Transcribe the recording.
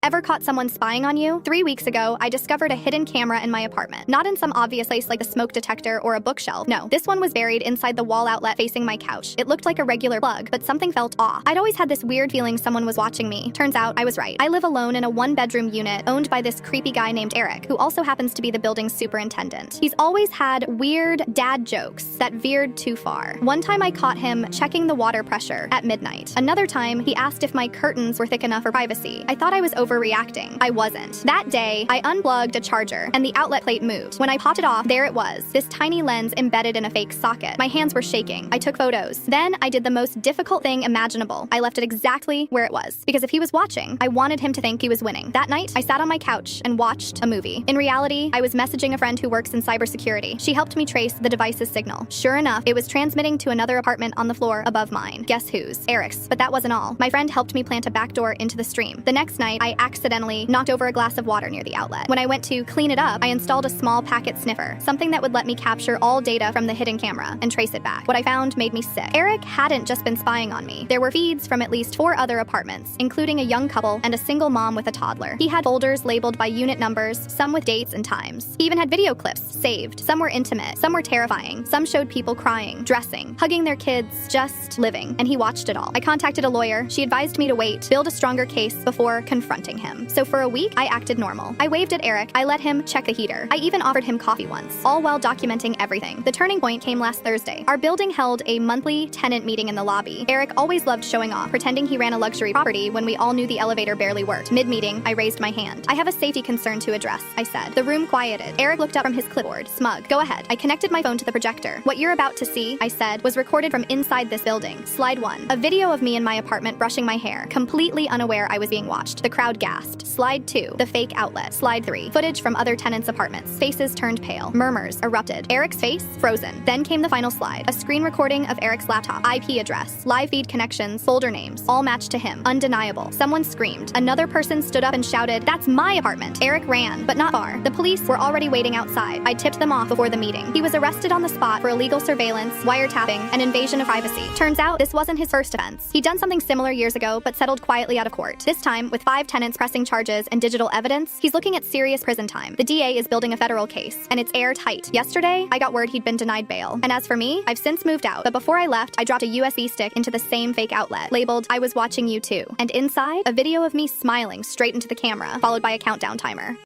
Ever caught someone spying on you? 3 weeks ago, I discovered a hidden camera in my apartment. Not in some obvious place like a smoke detector or a bookshelf. No, this one was buried inside the wall outlet facing my couch. It looked like a regular plug, but something felt off. I'd always had this weird feeling someone was watching me. Turns out I was right. I live alone in a one-bedroom unit owned by this creepy guy named Eric, who also happens to be the building's superintendent. He's always had weird dad jokes that veered too far. One time I caught him checking the water pressure at midnight. Another time, he asked if my curtains were thick enough for privacy. I thought I was overreacting. I wasn't. That day, I unplugged a charger, and the outlet plate moved. When I popped it off, there it was, this tiny lens embedded in a fake socket. My hands were shaking. I took photos. Then I did the most difficult thing imaginable. I left it exactly where it was. Because if he was watching, I wanted him to think he was winning. That night, I sat on my couch and watched a movie. In reality, I was messaging a friend who works in cybersecurity. She helped me trace the device's signal. Sure enough, it was transmitting to another apartment on the floor above mine. Guess whose? Eric's. But that wasn't all. My friend helped me plant a backdoor into the stream. The next night, I accidentally knocked over a glass of water near the outlet. When I went to clean it up, I installed a small packet sniffer, something that would let me capture all data from the hidden camera and trace it back. What I found made me sick. Eric hadn't just been spying on me. There were feeds from at least 4 other apartments, including a young couple and a single mom with a toddler. He had folders labeled by unit numbers, some with dates and times. He even had video clips saved. Some were intimate, some were terrifying. Some showed people crying, dressing, hugging their kids, just living, and he watched it all. I contacted a lawyer. She advised me to wait, build a stronger case before confronting him. So for a week, I acted normal. I waved at Eric. I let him check the heater. I even offered him coffee once, all while documenting everything. The turning point came last Thursday. Our building held a monthly tenant meeting in the lobby. Eric always loved showing off, pretending he ran a luxury property when we all knew the elevator barely worked. Mid-meeting, I raised my hand. I have a safety concern to address, I said. The room quieted. Eric looked up from his clipboard, smug. Go ahead. I connected my phone to the projector. What you're about to see, I said, was recorded from inside this building. Slide 1. A video of me in my apartment brushing my hair, completely unaware I was being watched. The crowd gasped. Slide 2. The fake outlet. Slide 3. Footage from other tenants' apartments. Faces turned pale. Murmurs erupted. Eric's face frozen. Then came the final slide. A screen recording of Eric's laptop. IP address. Live feed connections. Folder names. All matched to him. Undeniable. Someone screamed. Another person stood up and shouted, "That's my apartment!" Eric ran, but not far. The police were already waiting outside. I tipped them off before the meeting. He was arrested on the spot for illegal surveillance, wiretapping, and invasion of privacy. Turns out, this wasn't his first offense. He'd done something similar years ago, but settled quietly out of court. This time, with 5 tenants pressing charges and digital evidence, he's looking at serious prison time. The DA is building a federal case, and it's airtight. Yesterday, I got word he'd been denied bail. And as for me, I've since moved out. But before I left, I dropped a USB stick into the same fake outlet, labeled, "I was watching you too." And inside, a video of me smiling straight into the camera, followed by a countdown timer.